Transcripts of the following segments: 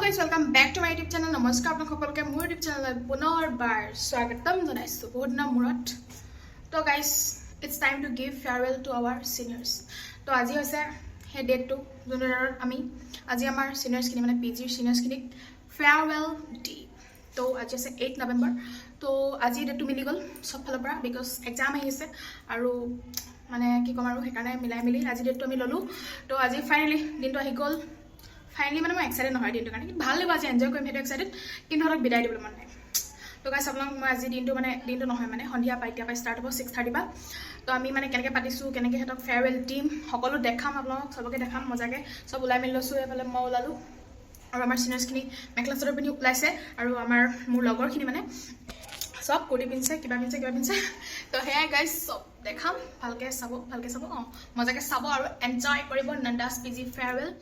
guys, welcome back to my YouTube channel. Namaskar আপোনাক সকলোকে মোৰ YouTube channel পুনৰবাৰ স্বাগতম জনাইছো বহুত দিনৰ মূৰত। তো guys, it's time to give farewell to our seniors. তো আজি হৈছে হে ডেটটো যোনটোৰ আমি আজি আমাৰ seniors খিনি মানে PG seniors খিনি farewell day. তো আজি আছে 8 নৱেম্বৰ। তো আজি ডেটটো মিলি গল সব ফালৰ পৰা because exam আহিছে আৰু মানে কি কম আৰু হেকাৰণে মিলাই মিলি আজি ডেটটো আমি ললো। তো আজি ফাইনালি দিনটো আহি গল। Finally, I'm excited. I didn't enjoy going to excited. Kinhorok bidai dibole mon nai. To guys, aplong moi aji din to nohoy mane hondia paitia pai start hobo 6:30 ba. To ami mane keneke patisu keneke hetok farewell team hokolo dekham aplong soboke dekham mojake sob ulai mil losu efale moi ulalu. Aru amar seniors khini mekla sor pini ulaise aru amar mur logor khini mane sob kodi pinse kiba pinse. To hey guys, sob dekham bhalke sabo mojake sabo aru enjoy koribo Nanda's PG farewell.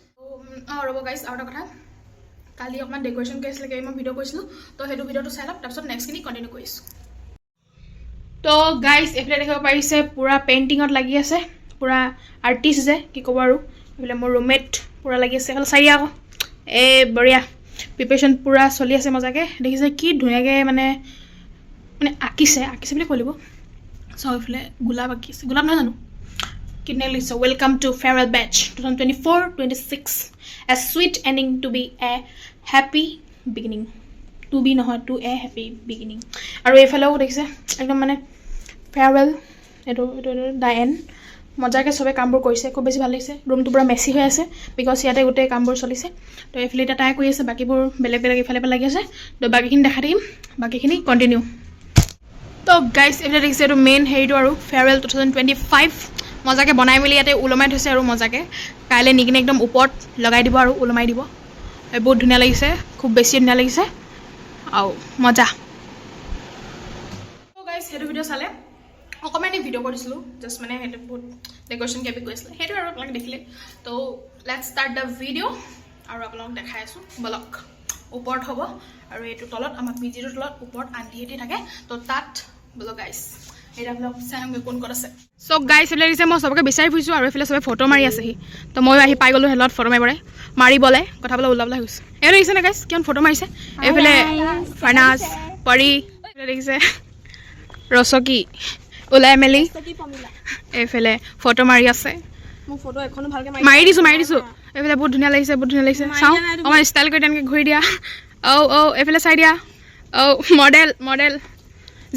ৰব guys আৰু কথা কালি অকমান ডেকোৰেশন cash লাগে মই video কৰিছিলো তো হেতু ভিডিওটো চাই লওক তাৰপিছত নেক্সট খিনি কন্টিনিউ কৰিছো তো গাইস এফলে দেখাব পাৰিছে পুৰা পেইন্টিংত লাগি আছে পুৰা আৰ্টিষ্ট যে কি কব আৰু এফলে মোৰ ৰুমমেট পুৰা লাগি আছে হল চাই আকৌ এ বঢ়িয়া প্ৰিপাৰেচন পুৰা চলি আছে মজাকে দেখিছে কি ধুনিয়াকে মানে আকিছে বুলি কলিব সো এফলে গুলাব আকিছে গুলাব না জানো So welcome to farewell batch 2024-26 a sweet ending to be a happy beginning to be not to a happy beginning aru efalo dekhise ekdom mane farewell eto the end mojake sobe kambur korise khub beshi bhal lagise room tu pura messy hoy ase because yate gote kambur cholise to efale ta tai koi ase baki bur beleg efale lagi ase to baki kin dekha dim baki kini continue to guys efale dekhise to main hero aru farewell 2025 মজাকে বনাই মিলি ইয়াতে উলমাই থৈছে আৰু মজাকে কাইলে নিকিনে একদম ওপৰত লগাই দিব আৰু উলমাই দিব বহুত ধুনিয়া লাগিছে খুব বেছি ধুনিয়া লাগিছে আও মজা তো গাইস হেতু ভিডিও চালে অকমানি ভিডিও কৰিছিলো জাস্ট মানে হেতু বহুত ডেকোৰেশন কেবি কৰিছিল হেতু আৰু আপোনাক দেখিলে তো লেটস স্টাৰ্ট দা ভিডিও আৰু আপোনাক দেখাই আছো ব্লগ ওপৰত হ'ব আৰু এটো তলত আমাৰ পিজিৰ তলত ওপৰত আন্টিহেতি থাকে তো তাত ব্লগ গাইস এটা ব্লগ চাইম কোন ক'ত আছে সো গাইস এফলে দিছে মই সবকে বিচাৰি ফুৰিছো আৰু এফলে সবে ফটো মাৰি আছে তো মই আহি পাই গলো হেলত ফটো মাৰি বলে কথা বলে উলাবলা হৈছে এটো দিছে না গাইস কিমান ফটো মাৰিছে এফলে ফানাস পৰি এফলে দিছে ৰসকি উলাই মেলি এফলে ফটো মাৰি আছে মই ফটো এখনো ভালকে মাৰি দিছো এফলে বহুত ধুনিয়া লাগিছে চাও আমাৰ ষ্টাইল কৰি তেনেকে ঘূৰি দিয়া ও এফলে চাই দিয়া ও মডেল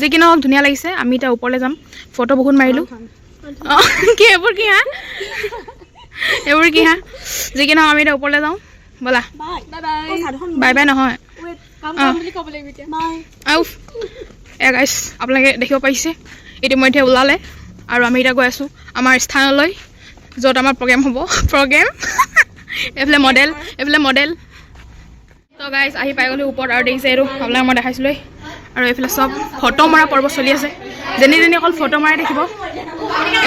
যে কি নহক ধুনিয়া লাগিছে আমি এটা ওপৰলে যাম ফটো বহুত মাৰিলো কি এবোৰ কি হা যে কি নহক আমি এটা ওপৰলে যাও বলা বাই নহয় কাম বুলি কবলে বিতিয়া আউ এ গাইস আপোনালোকে দেখিব পাইছে ইতিমধ্যে ওলালে আৰু আমি এটা গৈ আছো আমাৰ স্থানলৈ যত আমাৰ প্ৰগ্ৰাম হ'ব এফলে মডেল তো গাইস আহি পাই গলো ওপৰত আৰু দেখিছে আৰু আপোনালোক মই দেখাইছিলো আৰু এফলে সব ফটো মাৰা পৰ্ব চলি আছে যেনি অকল ফটো মাৰাই দেখিব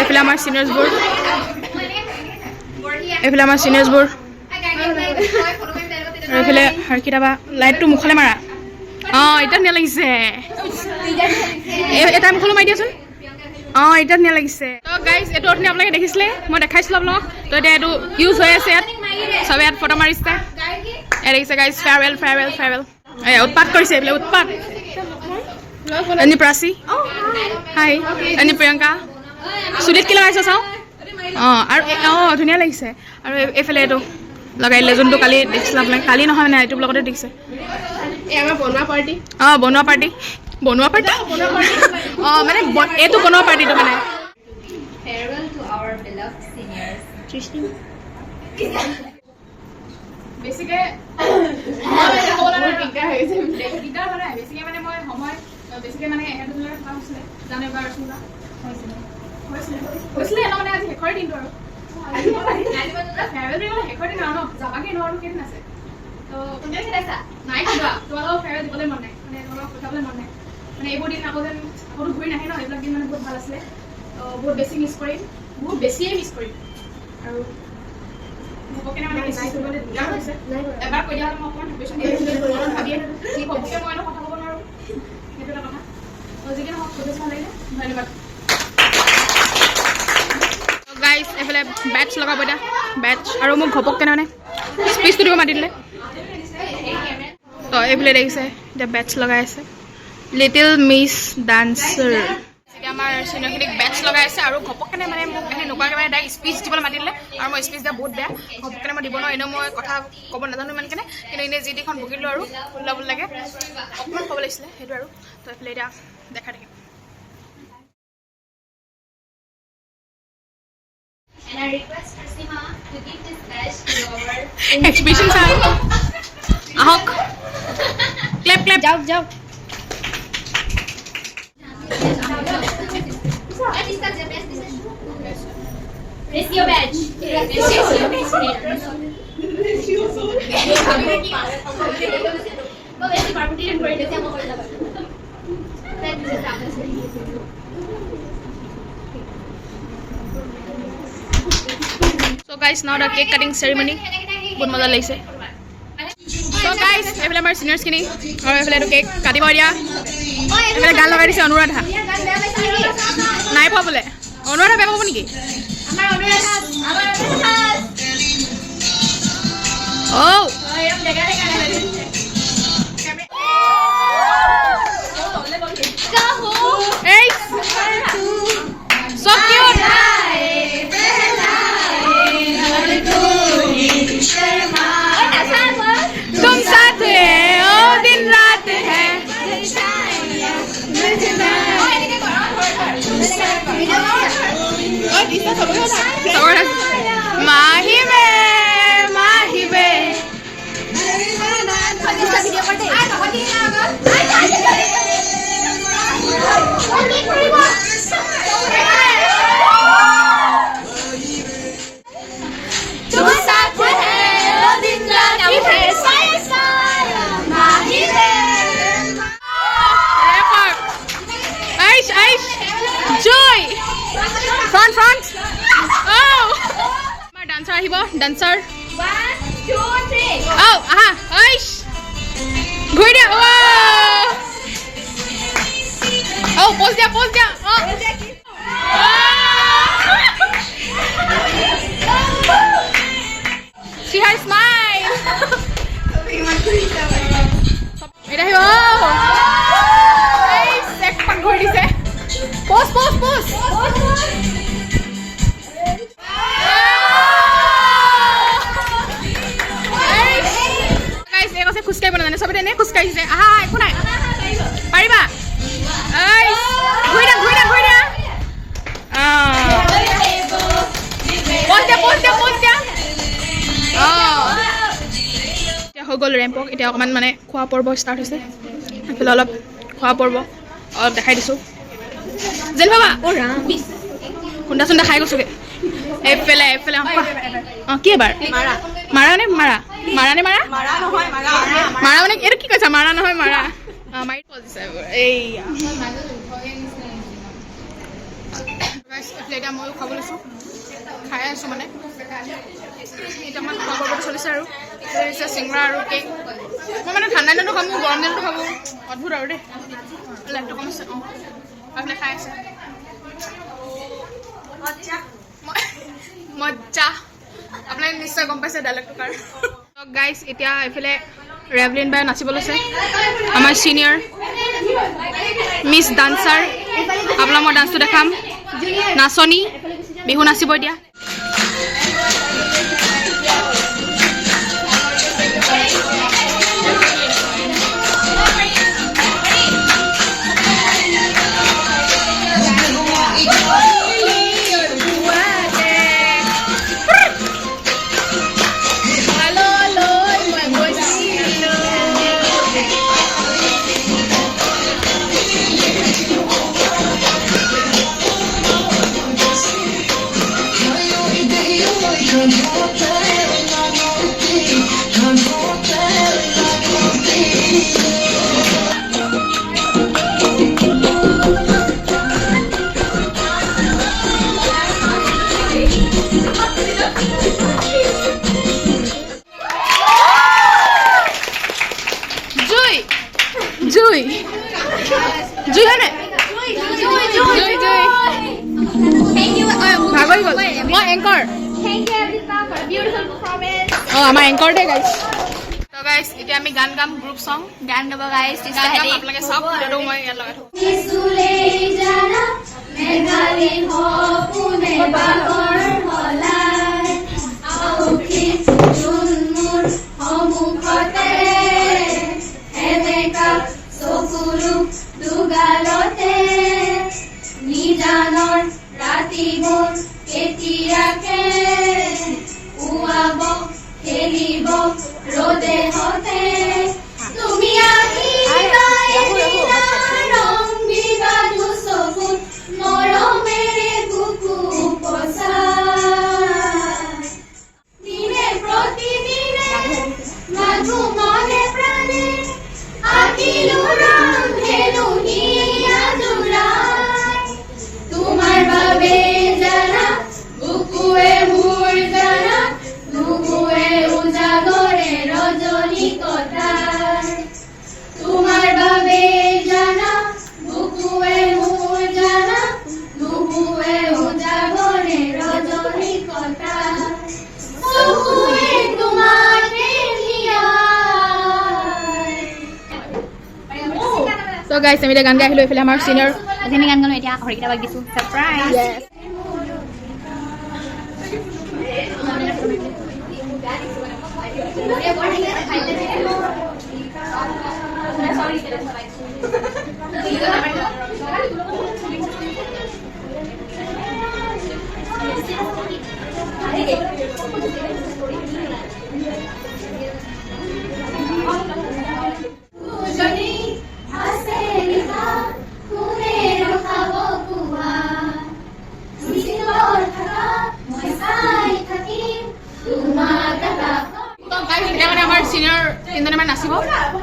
এফলে আমাৰ সিনিয়ৰ্স বোৰ আৰু এফলে আৰু কিটাবা লাইটটো মুখলে মাৰা এটা ধুনীয়া লাগিছে এটা মুখলে মাৰি দিয়াচোন এটা ধুনীয়া লাগিছে তো গাইস এটো অথনি আপোনালোকে দেখিছিলে মই দেখাইছিলো আপোনালোক তো এটা এটো ইউজ হৈ আছে ইয়াত সবে ইয়াত ফটো মাৰিছে এ দেখিছে গাইস farewell উৎপাত কৰিছে এফলে উৎপাত अनि प्रासी हाय अनि प्रियंका सुदित কি লাগাইছ চাও আৰু ধুনিয়া লাগিছে আৰু এফালে এটো লগাইলে যোনটো কালি দেখিছিল আপোনাক কালি নহয় না এটো ব্লগতে দেখিছে এ আমাৰ বনোৱা পাৰ্টি মানে এটো বনোৱা পাৰ্টিটো মানে farewell to our beloved seniors Trishni বেছিকে বেছিকে মানে এহেদুলৰ কথা হৈছিলে জানে বাৰ শুনা হৈছিলে না মানে আজি হেকৰ দিনটো আৰু আজি ফেয়াৰৱেল দিন হেকৰ দিন আৰু যাবাকে নোৱাৰো কেন আছে তো কোনে দেখাইছা নাই কিবা তোমালোক ফেয়াৰৱেল দিবলৈ মন নাই মানে তোমালোক কথাবলৈ মন নাই মানে এইবোৰ দিন আকৌ যেন আকৌ ঘূৰি নাহে ন এইবিলাক দিন মানে বহুত ভাল আছিলে তো বহুত বেছিয়ে মিছ কৰিম আৰু ভককে মানে বেছি কৰিবলৈ দিয়া হৈছে এবাৰ কৈ দিয়া মই অকমান ভাবিছো ভাবিয়ে কি ভককে মই কথা ক'ব নোৱাৰো সেইটো এটা কথা জিকে নহক খুব ভাল লাগিলে ধন্যবাদ গাইস এফালে ব্যাচ লগাব দিয়া ব্যাচ আৰু মোক ঘপক কেনে মানে স্পেচ দিব মাতি দিলে তো এইফালে দেখিছে এতিয়া বেটছ লগাই আছে লিটিল মিছ ডান্সাৰ এতিয়া আমাৰ চিনিয়ৰখিনিক বেটছ লগাই আছে আৰু ঘপকনে মানে মোক নোকোৱাকৈ মানে ডাইৰেক্ট স্পীচ দিবলৈ মাতিলে আৰু মই স্পীচ দিয়া বহুত বেয়া ঘপকনে মই দিব নোৱাৰোঁ এনেও মই কথা ক'ব নাজানো ইমানকেনে কিন্তু এনেই যি টিখন বকিলোঁ আৰু ওলাব লাগে অকণমান ক'ব লাগিছিলে সেইটো আৰু তো এইফালে এতিয়া দেখা থাকিম And I request Hasima to give this badge to our exhibition sir. Ahok. Clap clap. Jog. Raise your badge. Raise your badge. So guys, now the cake cutting ceremony. बहुत मजा लगे So guys, एफले हमारे seniors की नहीं और एफले तो cake काटी बढ़िया एफले गान लगा रही से अनुराधा नाइफ हो बोले अनुराधा बेबो बनी की Oh Hey So cute तुम साथ है ओ दिन रात है माही बे तुम साथ है ओ दिन रात है Joy! Front! Oh! My dancer ahibo, dancer. 1, 2, 3. Oh, aha! Aish! Ghoi dia! Wow! Oh, pose dia! Oh! See her smile! Ida ahibo! Aish! Ek pak ghoi dise. Pose! Guys, ek ase khuskai bana jane sobe ne khuskai se aha ekho nai pariba ai ghoi dia pose dia এতিয়া হৈ গ'ল ৰেম্পক এতিয়া অকণমান মানে খোৱা পৰ্ব start হৈছে এইফালে অলপ খোৱা পৰ্ব অলপ দেখাই দিছোঁ যেন বাবা অ' ৰাম খুন্দা চুন্দা খাই গৈছোগে এইফালে অঁ কি এবাৰ মাৰা মানে এইটো কি কৈছা মাৰা নহয় মাৰা মাৰি পজিছে এইয়া এতিয়া ময়ো খাব লৈছোঁ খাই আছোঁ মানে এতিয়া মানে খোৱা বোৱা চলিছে আৰু হৈছে চিংৰা আৰু কেক মই মানে ঠাণ্ডা দিনতো খামো গৰম দিনতো খামো অদ্ভুত আৰু দেই লাইটটো কমিছে অঁ আপুনি খাই আছে মজ্জা আপোনালোকে নিশ্চয় গম পাইছে ডাইলগটো কাৰ গাইজ এতিয়া এইফালে ৰেভলিন বাই নাচিব লৈছে আমাৰ চিনিয়ৰ মিছ ডান্সাৰ আপোনাক মই ডান্সটো দেখাম নাচনী বিহু নাচিব এতিয়া গাইস এতিয়া আমি গান গাম গ্ৰুপ সং গান গাব গাইছ গান গাম আপোনালোকে চাওক ভিডিঅ'টো মই ইয়াত লগাই থওঁ ইসুলে জানা মেঘালি হপুনে বাহৰ হলাই আউখি জুনমুৰ সমুখতে এনেকা চকুৰু দুগালতে নিজানৰ ৰাতিবোৰ কেতিয়াকে উৱাব খেলিব ৰ'দে হতে তুমি আহিবা এদিনা ৰং দিবা দুচকুত মৰমেৰে বুকু উপচাই দিনে প্ৰতিদিনে মাথো মনে প্ৰাণে আঁকিলো ৰং হেনো হিয়া জোৰাই তোমাৰ বাবে জানা বুকুৱে মোৰ জানা নুবুৱে উজাগৰে ৰজনী কটাই তোমাৰ বাবে জানা বুকুৱে মোৰ জানা নুবুৱে উজাগৰে ৰজনী কটাই চকুৱে তোমাকে নিয়াই সো গাইস আমি এতিয়া গান গাই আহিলো এইফালে আমাৰ সিনিয়ৰ আমি গান গানো এতিয়া হৰিকিতা বাক দিছো সাৰপ্ৰাইজ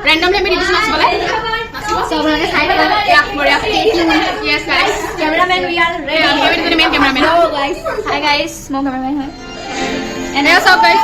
randomly আমি দিছো নাচিবলে সবলকে চাই থাকা yes guys cameraman we are ready আমি the main cameraman hello guys hi guys mo cameraman hai and what's up guys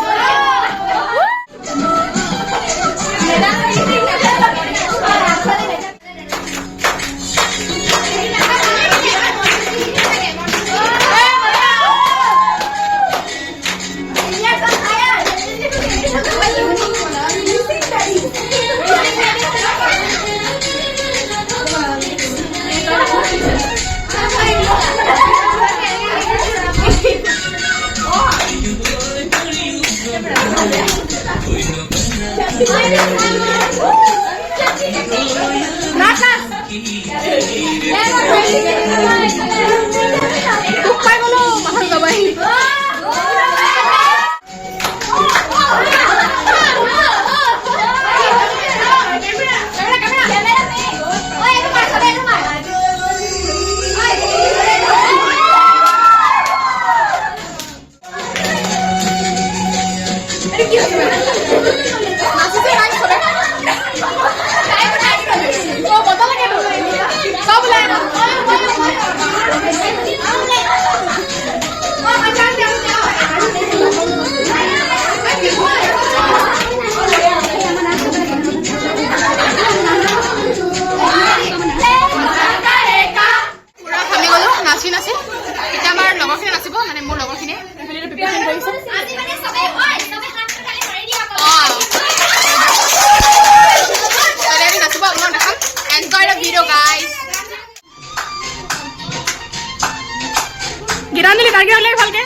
গিৰাণী গাড়ী হ'লে ভালকে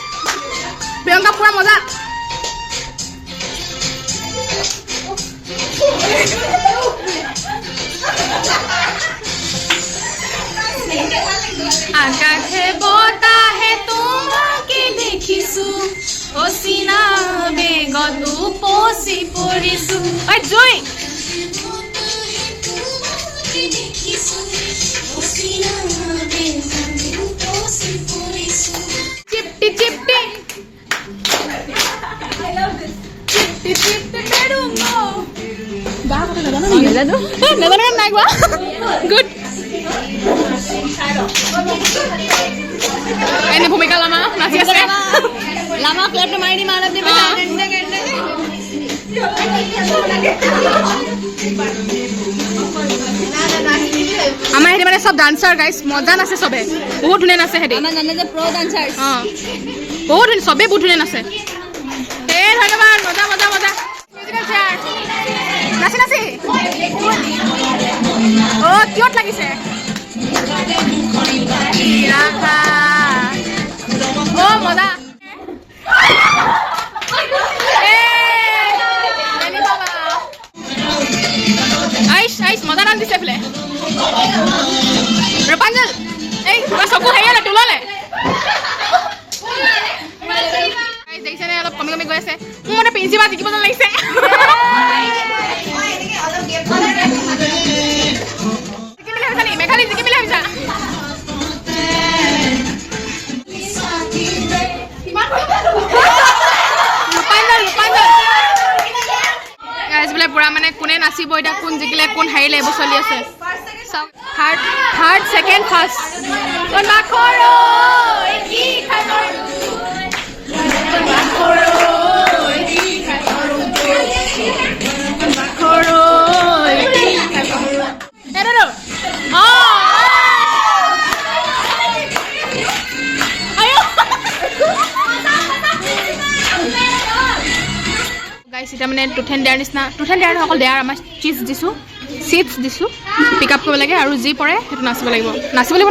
প্ৰিয়ংকা পুৰা মজা আকাশে বতাহে তোমাকে দেখিছো অচিনা বেগত উপচি পৰিছো ঐ জয় চিপটি চিপটি নাজানো নাই কোৱা গুড এনে ভূমিকা লামা নাচি আছে লামা ক্লেপটো মাৰি দিম আৰু দিম আমাৰ হেৰি মানে সব ডান্সাৰ গাইছ মজা নাচে সবে বহুত ধুনীয়া নাচে হেৰি আমাৰ জানে যে প্ৰ ডান্সাৰ বহুত ধুনীয়া সবে বহুত ধুনীয়া নাচে ধন্যবাদ মজা মজা মজা কিউট লাগিছে ৰাখা ও মজা আইস আইস মজা নাম দিছে ফেলে ৰূপাঞ্জল এই তোমাৰ চকু হেৰিয়ালে তোললে দেখিছে নে অলপ কমি কমি গৈ আছে মোৰ মানে প্ৰিন্সিপাল জিকিব যেন লাগিছে মেঘালী জিকি পেলাই ভাবিছা বোলে পুৰা মানে কোনে নাচিব এতিয়া কোন জিকিলে কোন হাৰিলে এইবোৰ চলি আছে থাৰ্ড ছেকেণ্ড ফাৰ্ষ্ট এতিয়া মানে টুথেন দেয়াৰ নিচিনা টুথেন দেয়াৰ অকল দেয়াৰ আমাৰ চিজ দিছোঁ চিপছ দিছোঁ পিক আপ কৰিব লাগে আৰু যি পৰে সেইটো নাচিব লাগিব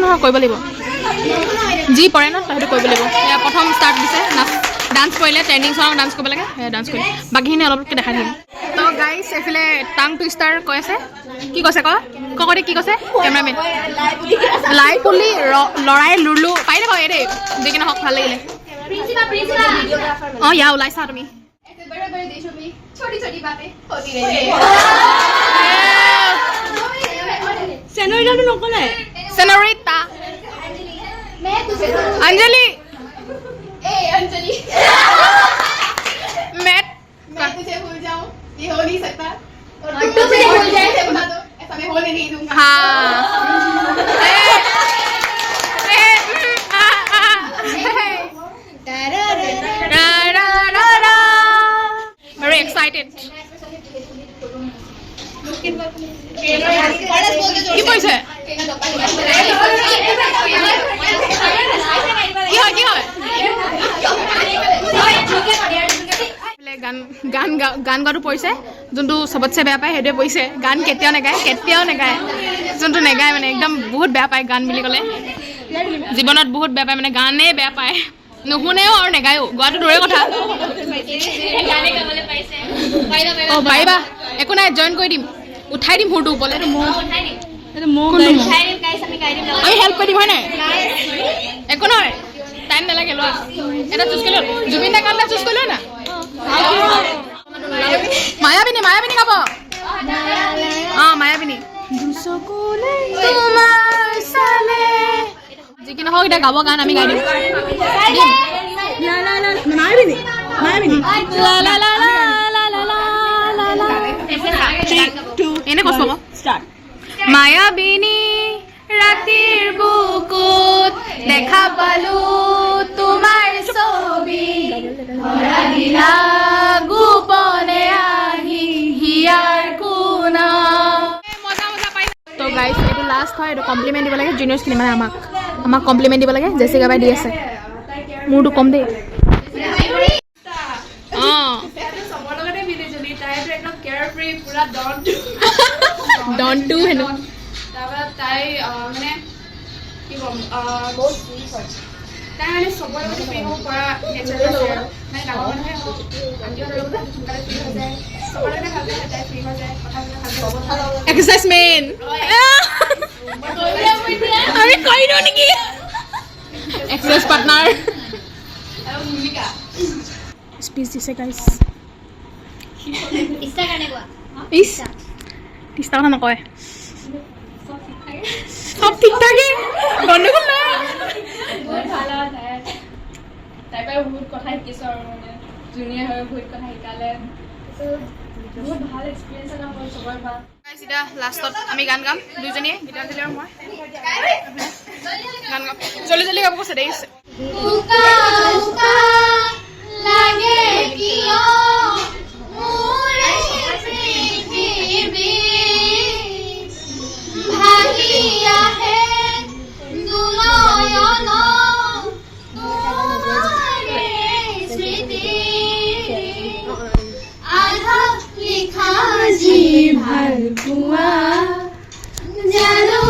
নহয় কৰিব লাগিব যি পৰে ন সেইটো কৰিব লাগিব এয়া প্ৰথম ষ্টাৰ্ট দিছে ডান্স কৰিলে ট্ৰেণ্ডিং চঙত ডান্স কৰিব লাগে সেয়া ডান্স কৰিলে বাকীখিনি অলপকৈ দেখাই থাকিম তো গাইছ এইফালে টাং টুইষ্টাৰ কৈ আছে কি কৈছে ককতে কি কৈছে কেমেৰামেন লাই পুলি লৰাই লুলু পাৰিলে বাৰু এই দেই যি কি নহওক ভাল লাগিলে অঁ ইয়া ওলাইছা তুমি बड़े-बड़े देशों में छोटी-छोटी बातें होती रहती हैं। सेनोरिटा तो लोकल है। सेनोरिटा। मैं तुझे अंजलि। ए अंजलि। मैं तुझे भूल जाऊं ये हो नहीं सकता और तू मुझे भूल जाए ऐसे बता दो ऐसा मैं होने नहीं दूंगा। हाँ। Very excited. কি কৈছে? কি হয়? গান গাটো পৰিছে যোনটো সবতছে বেয়া পায় সেইটোৱে পৰিছে গান কেতিয়াও নেগায় যোনটো নেগায় মানে একদম বহুত বেয়া পায় গান বুলি ক'লে জীৱনত বহুত বেয়া পায় মানে গানেই বেয়া পায় নুশুনেও আৰু নেগায়ো গোৱাটো দূৰৰে কথা অঁ পাৰিবা একো নাই জইন কৰি দিম উঠাই দিম সুৰটো ওপৰলৈ আমি হেল্প কৰি দিম হয় নাই একো নহয় টাইম নালাগে লোৱা এটা চুজ কৰি লোৱা জুবিন দা গান এটা চুজ কৰি লোৱা না মায়াবিনী গাব অঁ মায়াবিনী যি কি নহওক এতিয়া গাব গান আমি গাই দিম এনে কষ্ট হ'ব মায়াবিনী ৰাতিৰ বুকুত দেখা পালো তোমাৰ ছবি ধৰা দিলা গোপনে আহি হিয়াৰ কোনা মজা পাইছে তো গাইছ এইটো লাষ্ট হয় এইটো কমপ্লিমেণ্ট দিব লাগে জুনিয়ৰ্ছখিনি মানে আমাক কমপ্লিমেণ্ট দিব লাগে জেচিকা বাই দি আছে মোৰটো কম দেই অঁ ডন টু হেনো তাৰপৰা তাই মানে কি ক'ম বহুত তাই মানে চবৰ লগতে ফ্ৰী হ'ব পৰা নেচাৰ আছে আৰু মানে ডাঙৰ মানুহে হওক আন্টিহঁতৰ লগতে সোনকালে ফ্ৰী হৈ যায় চবৰ লগতে ভালকৈ তাই ফ্ৰী হৈ যায় কথা ভালকৈ এক্সাৰচাইজ মেইন আমি কৰি দিওঁ নেকি এক্সাৰচাইজ পাৰ্টনাৰ আৰু ভূমিকা স্পীচ দিছে গাইছ इसका करने को তিস্তা কথা নকয় সব ঠিক থাকে গণ্ডগোল নাই बहुत ভালো হয় তাই পাই বহুত কথা শিকিছো আৰু মানে জুনিয়ৰ হৈ বহুত কথা শিকালে বহুত ভাল এক্সপেৰিয়েন্স এটা হ'ল সবৰ পৰা গাইছ এতিয়া লাষ্টত আমি গান গাম দুজনীয়ে গীতাঞ্জলি আৰু মই গান গাম জলদি গাব কৈছে দেখিছে উকা উকা লাগে কিয় ভালপোৱা জানো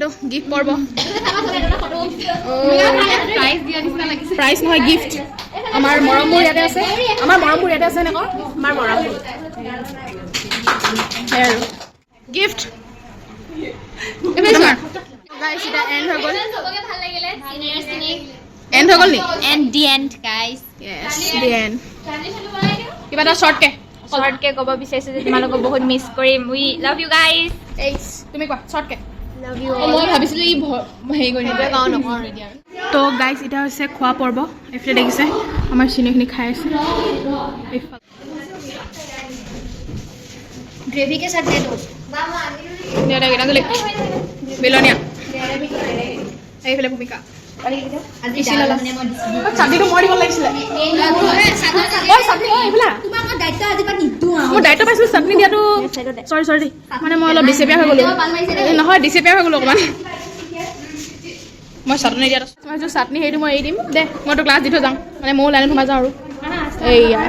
এইটো গিফ্ট পৰ্ব প্ৰাইজ নহয় গিফ্ট আমাৰ মৰমবোৰ ইয়াতে আছে এনেকৈ আমাৰ মৰমবোৰ আৰু গিফ্ট গাইছ এটা এণ্ড হৈ গ'ল এণ্ড হৈ গ'ল নি And the end, guys. Yes the end কিবা এটা শ্বৰ্টকে শৰ্টকে ক'ব বিচাৰিছোঁ যে তোমালোকক বহুত মিছ কৰিম উই লাভ ইউ গাইজ তুমি কোৱা শ্বৰ্টকে লাভ ইউ মই ভাবিছিলোঁ ই হেৰি কৰি সেইটোৱে কওঁ নকওঁ এতিয়া তো গাইজ এতিয়া হৈছে খোৱা পৰ্ব এইফালে দেখিছে আমাৰ চিনিখিনি খাই আছে ग्रेवी के साथ दे दो গীতাঞ্জলি বিলনীয়া এইফালে ভূমিকা চাটনিটো মই দিব লাগিছিলে মোৰ দায়িত্ব পাইছিলোঁ চাটনি দিয়াটো চৰি মানে মই অলপ ডিচেপিয়াৰ হৈ গ'লোঁ নহয় ডিচেপিয়াৰ হৈ গ'লোঁ অকণমান মই চাটনি দিয়াত মই ভাবিছোঁ চাটনি সেইটো মই এৰি দিম দে মই তোক ক্লাছ দি থৈ যাওঁ মানে ময়ো লাইনত সোমাই যাওঁ আৰু এইয়া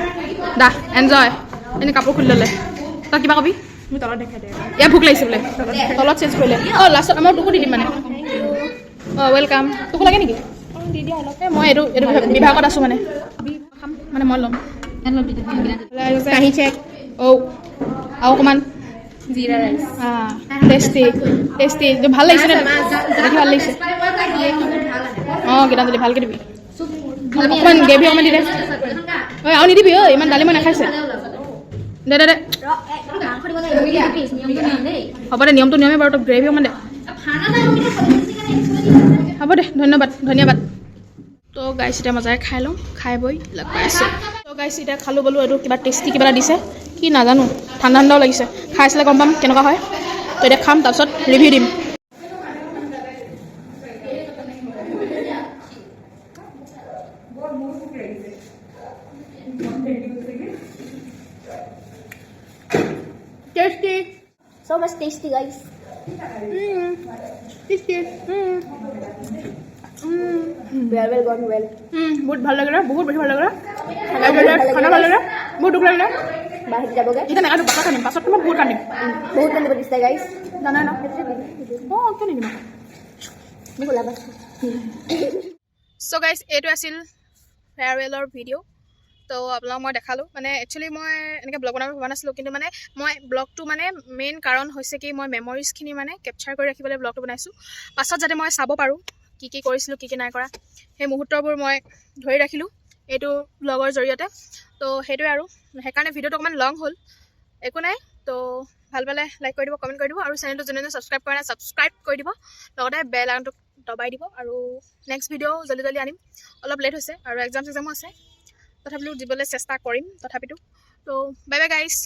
দা এনজয় এনে কাপোৰ খুলি ল'লে তই কিবা কবি ইয়াৰ ভোক লাগিছে বোলে তলত চেঞ্জ কৰিলে অঁ লাষ্টত মই তোকো দি দিম মানে অঁ ৱেলকাম তোকো লাগে নেকি দি দিয়া অলপ মই এইটো বিভাগত আছোঁ মানে খাম মানে মই ল'ম কাঁহী চেক আৰু অকণমান জিৰা ৰাইচ টেষ্টি ভাল লাগিছে নে দেখি ভাল লাগিছে অঁ গীতাঞ্জলি ভালকৈ দিবি অকণমান গ্ৰেভি অকণমান দি দে ঐ আৰু নিদিবি ঐ ইমান দালি মই নাখাইছে দে হ'ব দে নিয়মটো নিয়মে বাৰু তই গ্ৰেভি অকণমান দে হ'ব দে ধন্যবাদ তো গাইছ এতিয়া মজাৰে খাই লওঁ খাই বৈ লগ পাই আছোঁ তো গাইছ এতিয়া খালোঁ বোলো এইটো কিবা টেষ্টি কিবা এটা দিছে কি নাজানো ঠাণ্ডাও লাগিছে খাই চালে গম পাম কেনেকুৱা হয় তো এতিয়া খাম তাৰপিছত ৰিভিউ দিম tasty so much tasty guys well gone well বহুত ভাল লাগিলে বহুত বেছি ভাল লাগিলে খানা ভাল লাগিলে বহুত দুখ লাগিলে বাহিৰ যাবগে এতিয়া নাকাটো পাছত কান্দিম পাছত মই বহুত কান্দিম বহুত কান্দিব দিছে গাইজ জানাই ন অঁ কিয় নিদিম মোক ওলাবা চ' গাইজ এইটো আছিল ফেয়াৰৱেলৰ ভিডিঅ' তো আপোনালোকক মই দেখালোঁ মানে একচুৱেলি মই এনেকৈ ব্লগ বনাব ভবা নাছিলোঁ কিন্তু মানে মই ব্লগটো মানে মেইন কাৰণ হৈছে কি মই মেমৰিজখিনি মানে কেপচাৰ কৰি ৰাখিবলৈ ব্লগটো বনাইছোঁ পাছত যাতে মই চাব পাৰোঁ কি কি কৰিছিলোঁ কি কি নাই কৰা সেই মুহূৰ্তবোৰ মই ধৰি ৰাখিলোঁ এইটো ব্লগৰ জৰিয়তে তো সেইটোৱে আৰু সেইকাৰণে ভিডিঅ'টো অকণমান লং হ'ল একো নাই তো ভাল পালে লাইক কৰি দিব কমেণ্ট কৰি দিব আৰু চেনেলটো যোনে ছাবস্ক্ৰাইব কৰা নাই ছাবস্ক্ৰাইব কৰি দিব লগতে বেল আইকনটো দবাই দিব আৰু নেক্সট ভিডিঅ' জল্দি আনিম অলপ লেট হৈছে আৰু এক্সামো আছে তথাপিও দিবলৈ চেষ্টা কৰিম তথাপিতো তো বাই বাই গাইজ